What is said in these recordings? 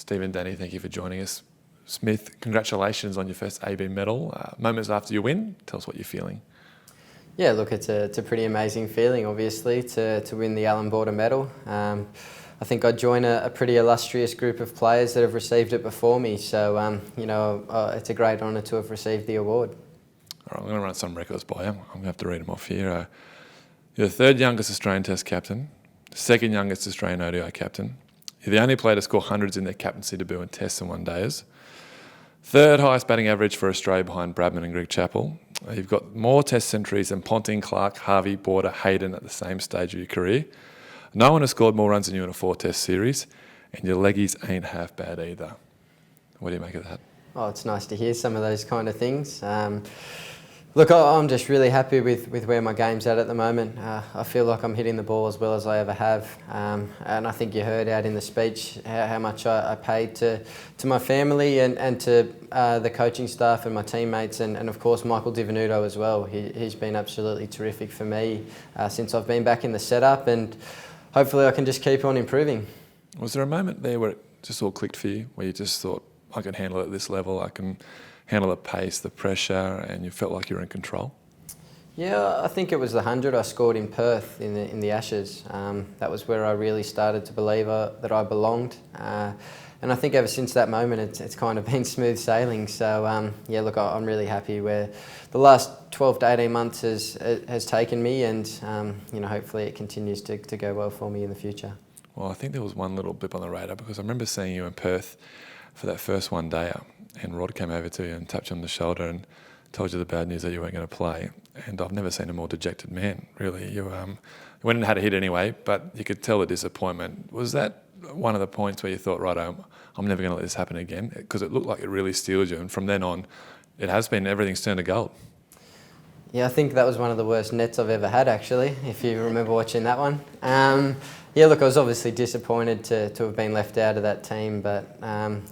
Steve and Danny, thank you for joining us. Smith, congratulations on your first AB medal. Moments after you win, tell us what you're feeling. Yeah, look, it's a pretty amazing feeling, obviously, to win the Allan Border medal. I think I join a pretty illustrious group of players that have received it before me, so it's a great honour to have received the award. All right, I'm going to run some records by you. I'm going to have to read them off here. You're the third youngest Australian Test captain, second youngest Australian ODI captain. You're the only player to score hundreds in their captaincy debut in Tests and one-dayers. Third highest batting average for Australia behind Bradman and Greg Chappell. You've got more Test centuries than Ponting, Clark, Harvey, Border, Hayden at the same stage of your career. No one has scored more runs than you in a 4-Test series, and your leggies ain't half bad either. What do you make of that? Oh, it's nice to hear some of those kind of things. Look, I'm just really happy with where my game's at the moment. I feel like I'm hitting the ball as well as I ever have. And I think you heard out in the speech how much I paid to my family and to the coaching staff and my teammates and of course Michael Di Venuto as well. He's been absolutely terrific for me since I've been back in the setup, and hopefully I can just keep on improving. Was there a moment there where it just all clicked for you, where you just thought, I can handle it at this level, I can handle the pace, the pressure, and you felt like you were in control? Yeah, I think it was the 100 I scored in Perth in the Ashes. That was where I really started to believe that I belonged. And I think ever since that moment, it's kind of been smooth sailing. So yeah, look, I'm really happy where the last 12 to 18 months has taken me, and hopefully it continues to go well for me in the future. Well, I think there was one little blip on the radar, because I remember seeing you in Perth for that first one-dayer, and Rod came over to you and tapped you on the shoulder and told you the bad news that you weren't going to play. And I've never seen a more dejected man, really. You went and had a hit anyway, but you could tell the disappointment. Was that one of the points where you thought, right, I'm never going to let this happen again? Because it looked like it really steeled you, and from then on, it has been, everything's turned to gold. Yeah, I think that was one of the worst nets I've ever had, actually, if you remember watching that one. Yeah, look, I was obviously disappointed to have been left out of that team, but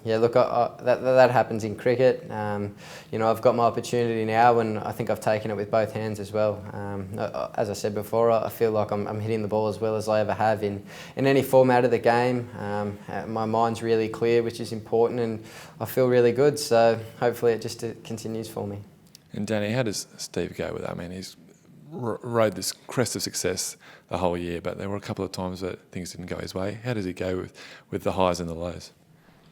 yeah, look, that happens in cricket. I've got my opportunity now, and I think I've taken it with both hands as well. As I said before, I feel like I'm hitting the ball as well as I ever have in any format of the game. My mind's really clear, which is important, and I feel really good, so hopefully it just continues for me. And Danny, how does Steve go with that? I mean, he's rode this crest of success the whole year, but there were a couple of times that things didn't go his way. How does he go with the highs and the lows?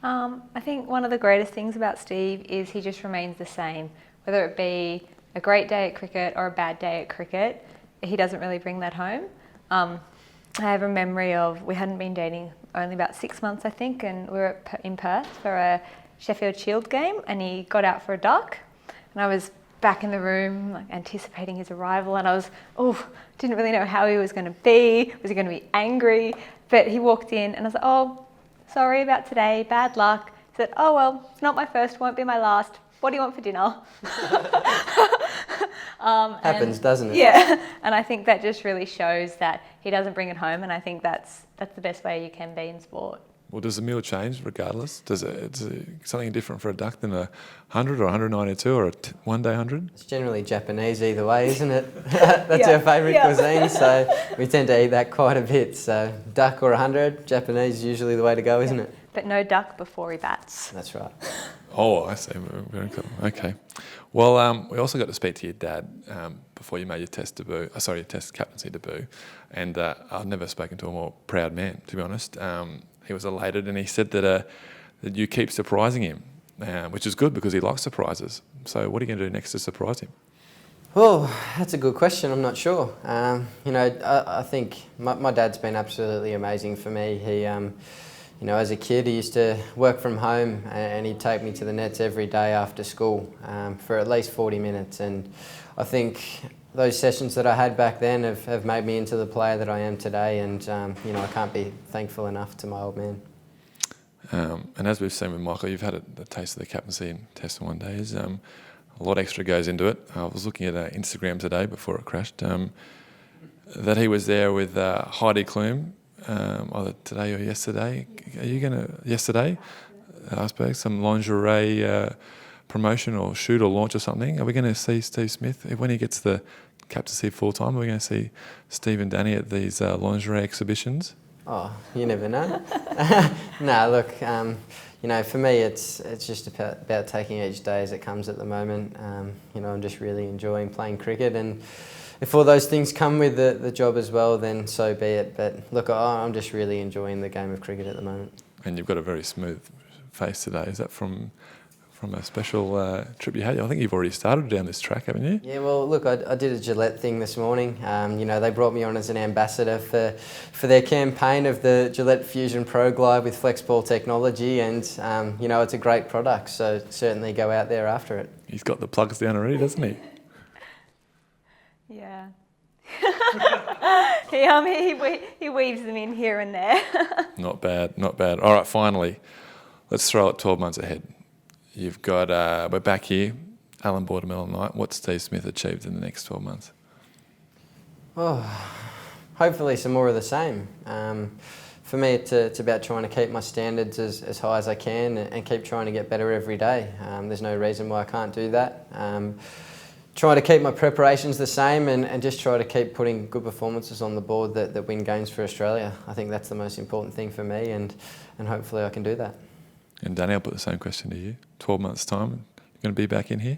I think one of the greatest things about Steve is he just remains the same. Whether it be a great day at cricket or a bad day at cricket, he doesn't really bring that home. I have a memory of, we hadn't been dating only about 6 months, I think, and we were in Perth for a Sheffield Shield game, and he got out for a duck, and I was back in the room, like anticipating his arrival, and I was, didn't really know how he was going to be. Was he going to be angry? But he walked in, and I was like, oh, sorry about today, bad luck. He said, oh well, it's not my first, won't be my last. What do you want for dinner? Happens, doesn't it? Yeah, and I think that just really shows that he doesn't bring it home, and I think that's the best way you can be in sport. Well, does the meal change regardless? Is it something different for a duck than a 100 or 192 or a one-day 100? It's generally Japanese either way, isn't it? That's our favourite cuisine, so we tend to eat that quite a bit. So duck or 100, Japanese is usually the way to go, isn't it? But no duck before he bats. That's right. Oh, I see. Very cool. Okay. Well, we also got to speak to your dad before you made your Test captaincy debut, and I've never spoken to a more proud man, to be honest. He was elated, and he said that you keep surprising him, which is good because he likes surprises. So what are you going to do next to surprise him? Well, that's a good question. I'm not sure. I think my dad's been absolutely amazing for me. He, as a kid, he used to work from home, and he'd take me to the nets every day after school for at least 40 minutes. And I think those sessions that I had back then have made me into the player that I am today, and I can't be thankful enough to my old man. And as we've seen with Michael, you've had a taste of the captaincy in Test and one-dayers. A lot extra goes into it. I was looking at Instagram today before it crashed, that he was there with Heidi Klum, either today or yesterday. Are you going to, yesterday, I suppose, some lingerie promotion or shoot or launch or something? Are we going to see Steve Smith when he gets the captaincy full-time? Are we going to see Steve and Danny at these lingerie exhibitions? Oh, you never know. No, look, for me, it's just about taking each day as it comes at the moment. I'm just really enjoying playing cricket, and if all those things come with the job as well, then so be it. But look, I'm just really enjoying the game of cricket at the moment. And you've got a very smooth face today. Is that from a special trip you had? I think you've already started down this track, haven't you? Yeah, well, look, I did a Gillette thing this morning. They brought me on as an ambassador for their campaign of the Gillette Fusion Pro Glide with FlexBall technology, and it's a great product. So certainly go out there after it. He's got the plugs down already, doesn't he? Yeah. He weaves them in here and there. Not bad, not bad. All right, finally, let's throw it 12 months ahead. You've got, we're back here, Alan Bordermill night. What's Steve Smith achieved in the next 12 months? Oh, hopefully some more of the same. For me, it's about trying to keep my standards as high as I can and keep trying to get better every day. There's no reason why I can't do that. Try to keep my preparations the same and just try to keep putting good performances on the board that win games for Australia. I think that's the most important thing for me, and hopefully I can do that. And Danny, I'll put the same question to you. 12 months' time, you're going to be back in here?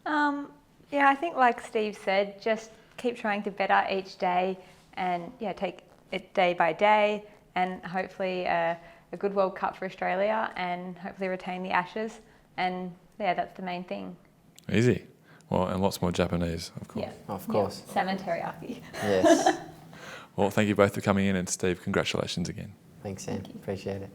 Yeah, I think like Steve said, just keep trying to better each day and take it day by day, and hopefully a good World Cup for Australia, and hopefully retain the Ashes. And that's the main thing. Easy. Well, and lots more Japanese, of course. Yeah, of course. Yeah. Salmon teriyaki. Yes. Well, thank you both for coming in, and Steve, congratulations again. Thanks, Sam. Appreciate it.